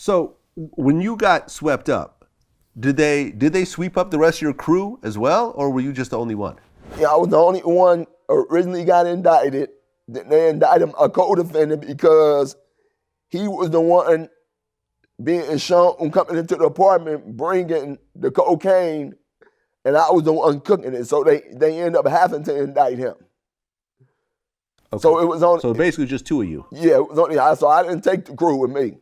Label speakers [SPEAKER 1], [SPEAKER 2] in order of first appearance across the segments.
[SPEAKER 1] So when you got swept up, did they sweep up the rest of your crew as well, or were you just the only one?
[SPEAKER 2] Yeah, I was the only one originally got indicted. They indicted him a co-defendant because he was the one being shown coming into the apartment bringing the cocaine, and I was the one cooking it. So they ended up having to indict him.
[SPEAKER 1] Okay.
[SPEAKER 2] So it was only.
[SPEAKER 1] So basically just two of you.
[SPEAKER 2] Yeah, it was only. So I didn't take the crew with me.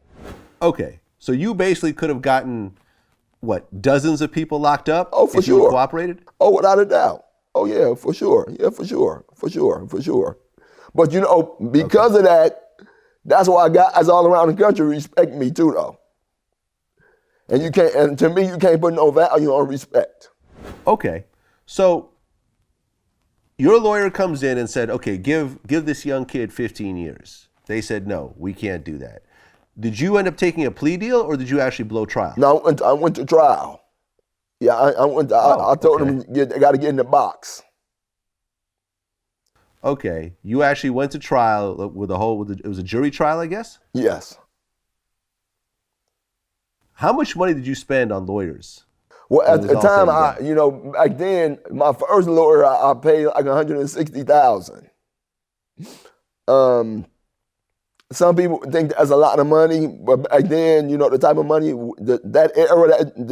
[SPEAKER 1] Okay. So you basically could have gotten, what, dozens of people locked up?
[SPEAKER 2] Oh, for
[SPEAKER 1] if
[SPEAKER 2] sure.
[SPEAKER 1] you cooperated?
[SPEAKER 2] Oh, without a doubt. Oh, yeah, for sure. Yeah, for sure. But, you know, because of that, that's why guys all around the country respect me too, though. And you can't. And to me, you can't put no value on respect.
[SPEAKER 1] Okay. So your lawyer comes in and said, okay, give this young kid 15 years. They said, no, we can't do that. Did you end up taking a plea deal, or did you actually blow trial?
[SPEAKER 2] No, I went to trial. Yeah, I told them they got to get in the box.
[SPEAKER 1] Okay, you actually went to trial it was a jury trial, I guess?
[SPEAKER 2] Yes.
[SPEAKER 1] How much money did you spend on lawyers?
[SPEAKER 2] Well, at the time, back then, my first lawyer, I paid like $160,000. Some people think that's a lot of money, but back then, you know, the type of money, that era,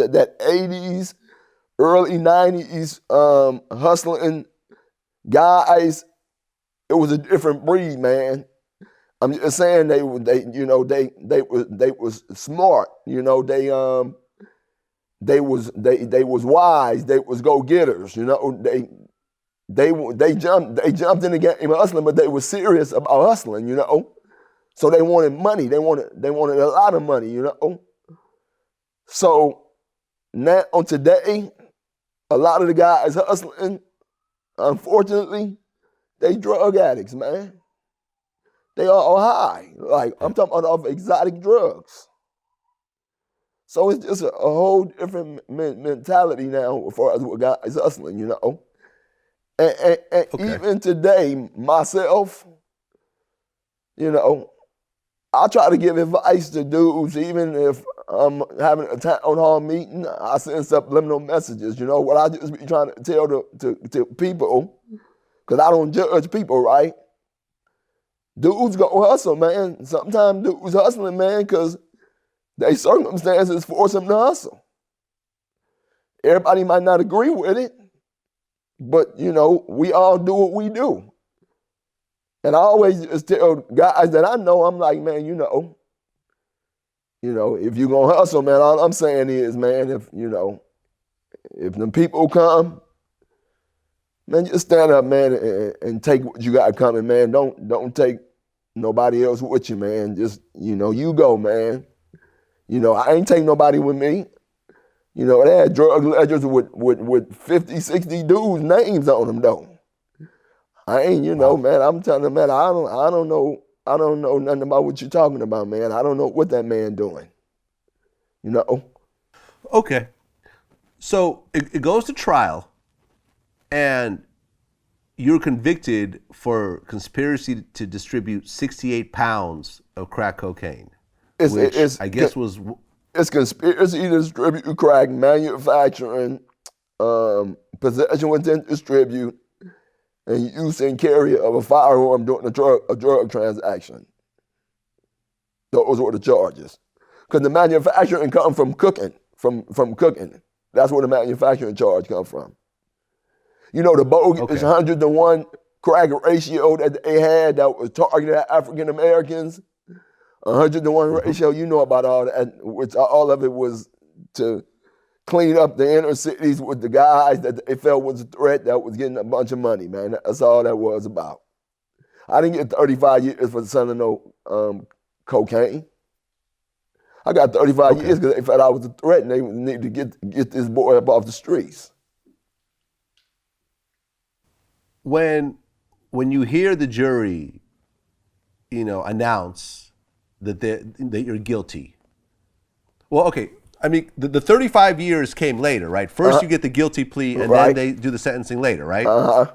[SPEAKER 2] that 80s, early 90s, hustling guys, it was a different breed, man. I'm just saying they was smart, you know, they was wise, they was go-getters, you know, they jumped in the game hustling, but they were serious about hustling, you know. So they wanted money. They wanted a lot of money, you know. So now on today, a lot of the guys hustling, unfortunately, they drug addicts, man. They are all high. Like, I'm talking about off exotic drugs. So it's just a whole different mentality now as far as what guys hustling, you know. And even today, myself, you know, I try to give advice to dudes, even if I'm having a town hall meeting, I send subliminal messages. You know, what I just be trying to tell to people, because I don't judge people, right? Dudes go hustle, man. Sometimes dudes hustling, man, because their circumstances force them to hustle. Everybody might not agree with it, but, you know, we all do what we do. And I always just tell guys that I know, I'm like, man, you know, if you're going to hustle, man, all I'm saying is, man, if the people come, man, just stand up, man, and take what you got coming, man. Don't take nobody else with you, man. Just, you go, man. I ain't take nobody with me. They had drug ledgers with 50, 60 dudes' names on them, though. I ain't, man, I'm telling them, man, I don't know nothing about what you're talking about, man. I don't know what that man doing,
[SPEAKER 1] Okay. So it goes to trial, and you're convicted for conspiracy to distribute 68 pounds of crack cocaine, I guess was...
[SPEAKER 2] It's conspiracy to distribute crack, manufacturing, possession with intent to distribute, and use and carry of a firearm during a drug transaction. Those were the charges. Because the manufacturing come from cooking, from cooking. That's where the manufacturing charge come from. The bogus 100-to-1 crack ratio that they had that was targeted at African Americans, 100-to-1 ratio, you know about all that, which all of it was to clean up the inner cities with the guys that they felt was a threat that was getting a bunch of money, man. That's all that was about. I didn't get 35 years for selling no cocaine. I got 35 years because they felt I was a threat and they needed to get this boy up off the streets.
[SPEAKER 1] When you hear the jury, announce that you're guilty, well, okay. I mean, the 35 years came later, right? First you get the guilty plea, and then they do the sentencing later, right?
[SPEAKER 2] Uh-huh.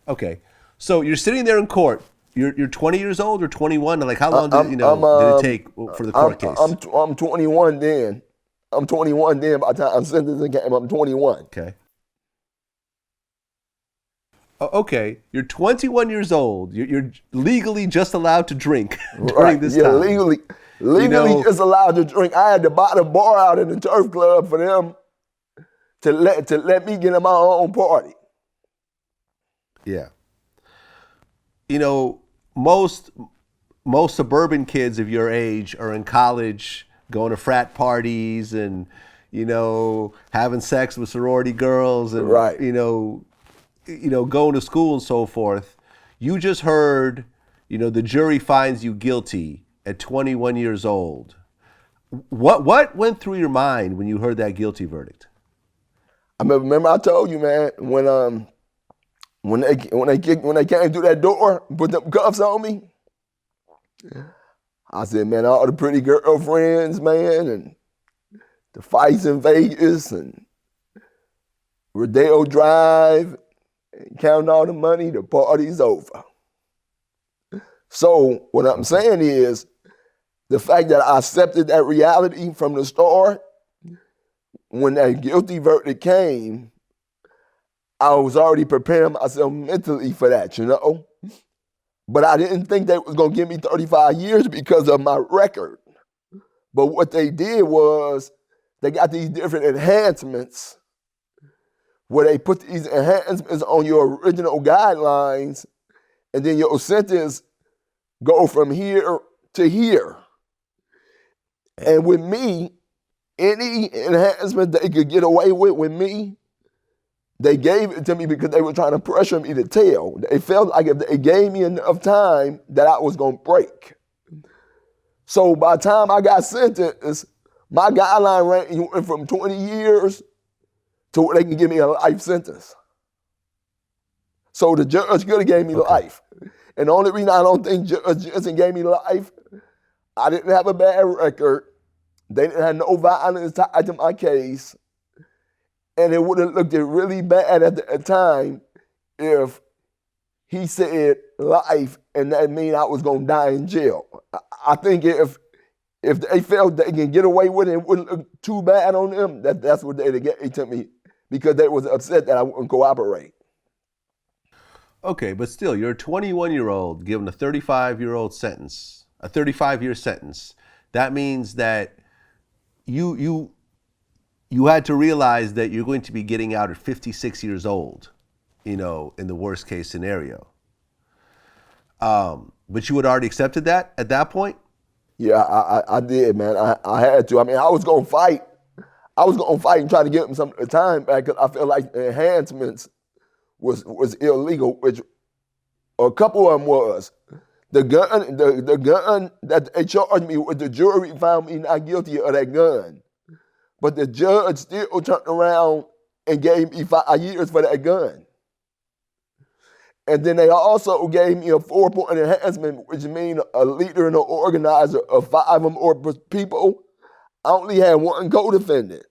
[SPEAKER 1] Okay. So you're sitting there in court, You're 20 years old or 21? Like how long
[SPEAKER 2] I'm,
[SPEAKER 1] did
[SPEAKER 2] I'm,
[SPEAKER 1] did it take for the court case?
[SPEAKER 2] I'm 21 then. I'm 21 then. By the time I'm sentencing came, I'm 21.
[SPEAKER 1] Okay. Okay, you're 21 years old. You're legally just allowed to drink during this
[SPEAKER 2] Yeah,
[SPEAKER 1] time.
[SPEAKER 2] legally just allowed to drink. I had to buy the bar out in the turf club for them to let me get in my own party.
[SPEAKER 1] Yeah. Most suburban kids of your age are in college, going to frat parties and, having sex with sorority girls and,
[SPEAKER 2] Right.
[SPEAKER 1] going to school and so forth. You just heard, the jury finds you guilty at 21 years old. What went through your mind when you heard that guilty verdict?
[SPEAKER 2] I remember I told you, man, when they came through that door, put them cuffs on me. I said, man, all the pretty girlfriends, man, and the fights in Vegas and Rodeo Drive, and counting all the money, the party's over. So what I'm saying is, the fact that I accepted that reality from the start, when that guilty verdict came, I was already preparing myself mentally for that, But I didn't think they was gonna give me 35 years because of my record. But what they did was, they got these different enhancements where they put these enhancements on your original guidelines, and then your sentence go from here to here. And with me, any enhancement they could get away with me, they gave it to me because they were trying to pressure me to tell. They felt like if they gave me enough time that I was going to break. So by the time I got sentenced, my guideline range went from 20 years to where they can give me a life sentence. So the judge could have gave me life. And the only reason I don't think Judge Jensen gave me life, I didn't have a bad record. They didn't have no violence tied to my case. And it would have looked really bad at the time if he said life and that mean I was going to die in jail. I think if they felt they can get away with it, it wouldn't look too bad on them. That's what they gave to me because they was upset that I wouldn't cooperate.
[SPEAKER 1] Okay, but still, you're a 21-year-old given a 35-year-old sentence, a 35-year sentence. That means that you had to realize that you're going to be getting out at 56 years old, in the worst case scenario. But you had already accepted that at that point?
[SPEAKER 2] Yeah, I did, man. I had to. I mean, I was going to fight. I was going to fight and try to get them some of the time back because I felt like the enhancements was illegal, which a couple of them was. The gun that they charged me with, the jury found me not guilty of that gun. But the judge still turned around and gave me 5 years for that gun. And then they also gave me a 4-point enhancement, which means a leader and an organizer of 5 or more people. I only had one co-defendant.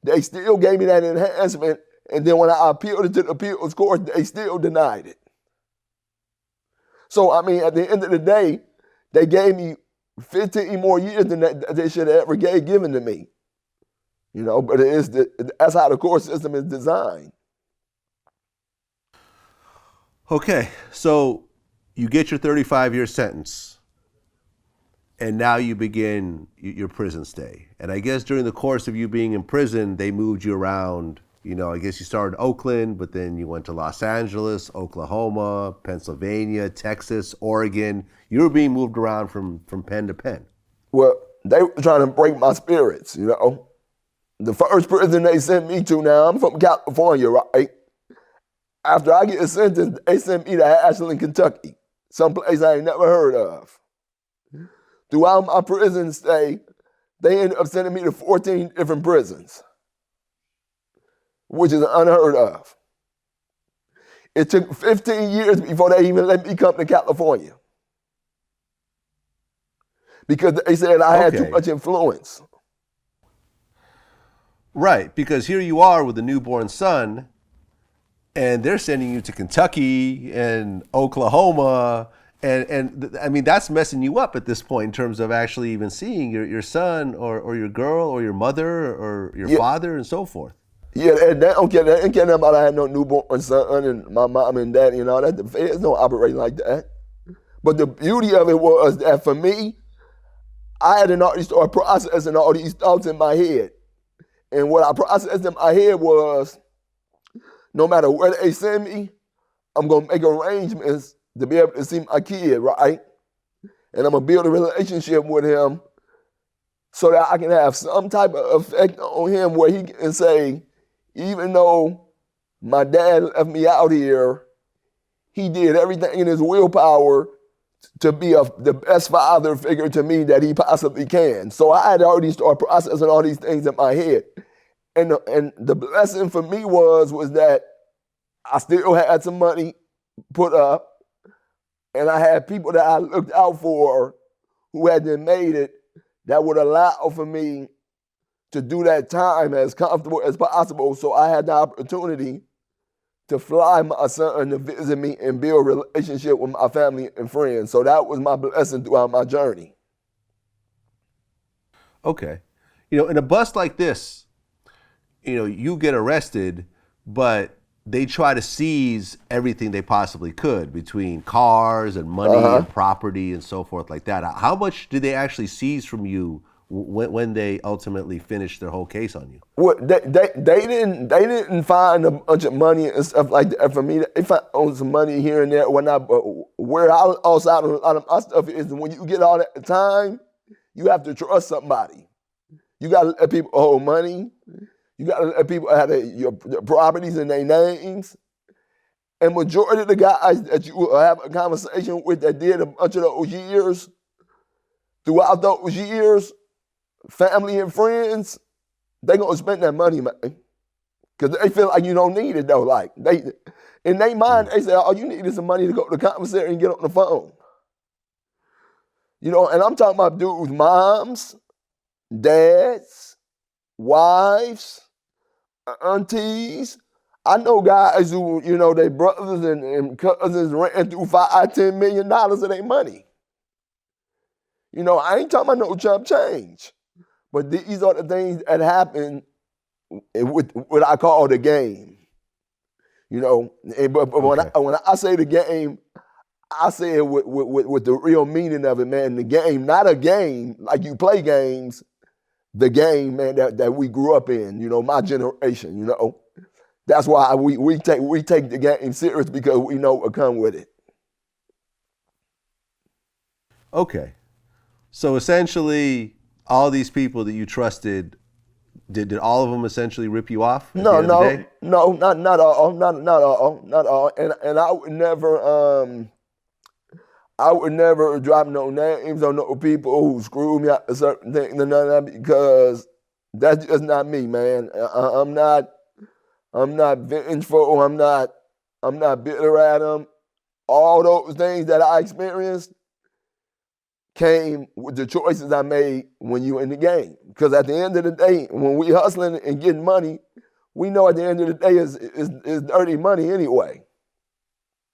[SPEAKER 2] They still gave me that enhancement, and then when I appealed it to the appeals court, they still denied it. So, I mean, at the end of the day, they gave me 15 more years than they should have ever given to me. But that's how the court system is designed.
[SPEAKER 1] Okay, so you get your 35-year sentence, and now you begin your prison stay. And I guess during the course of you being in prison, they moved you around. I guess you started in Oakland, but then you went to Los Angeles, Oklahoma, Pennsylvania, Texas, Oregon. You were being moved around from pen to pen.
[SPEAKER 2] Well, they were trying to break my spirits, The first prison they sent me to now, I'm from California, right? After I get sentenced, they sent me to Ashland, Kentucky, someplace I ain't never heard of. Throughout my prison stay, they ended up sending me to 14 different prisons, which is unheard of. It took 15 years before they even let me come to California because they said I had too much influence.
[SPEAKER 1] Right, because here you are with a newborn son, and they're sending you to Kentucky and Oklahoma I mean, that's messing you up at this point in terms of actually even seeing your son or your girl or your mother or your
[SPEAKER 2] Yeah,
[SPEAKER 1] father and so forth.
[SPEAKER 2] yeah, that don't care. That ain't care nothing about I had no newborn son and my mom and dad. That the feds don't operate like that. But the beauty of it was that for me, I had already started processing all these thoughts in my head. And what I processed in my head was, no matter where they send me, I'm gonna make arrangements to be able to see my kid, right? And I'm gonna build a relationship with him so that I can have some type of effect on him where he can say, even though my dad left me out here, he did everything in his willpower to be the best father figure to me that he possibly can. So I had already started processing all these things in my head. And the blessing for me was that I still had some money put up, and I had people that I looked out for who had been made it that would allow for me to do that time as comfortable as possible. So I had the opportunity to fly my son to visit me and build a relationship with my family and friends. So that was my blessing throughout my journey.
[SPEAKER 1] Okay. In a bust like this, you get arrested, but they try to seize everything they possibly could between cars and money and property and so forth like that. How much did they actually seize from you when they ultimately finished their whole case on you?
[SPEAKER 2] Well, they didn't find a bunch of money and stuff like that for me. They found some money here and there. Where I also out on a lot of my stuff is when you get all that time, you have to trust somebody. You got to let people hold money. You got to let people have your properties in their names. And majority of the guys that you have a conversation with that did a bunch of those years, throughout those years, family and friends, they gonna spend that money, man. Because they feel like you don't need it though. Like in their mind, they say, all you need is some money to go to the commissary and get on the phone. And I'm talking about dudes' moms, dads, wives, aunties. I know guys who, their brothers and cousins ran through $5-10 million of their money. I ain't talking about no chump change. But these are the things that happen with what I call the game. But when I say the game, I say it with the real meaning of it, man. The game, not a game like you play games, the game, man, that we grew up in, my generation, That's why we take the game serious because we know what come with it.
[SPEAKER 1] Okay. So essentially, all these people that you trusted, did all of them essentially rip you off?
[SPEAKER 2] No, not all. And I would never drop no names on no people who screwed me out of certain things and none of that because that's just not me, man. I'm not vengeful. I'm not bitter at them. All those things that I experienced came with the choices I made when you in the game. Because at the end of the day, when we hustling and getting money, we know at the end of the day is dirty money anyway.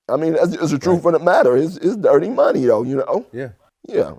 [SPEAKER 2] I mean, that's just the truth of the matter. It's dirty money, though,
[SPEAKER 1] Yeah.
[SPEAKER 2] Yeah,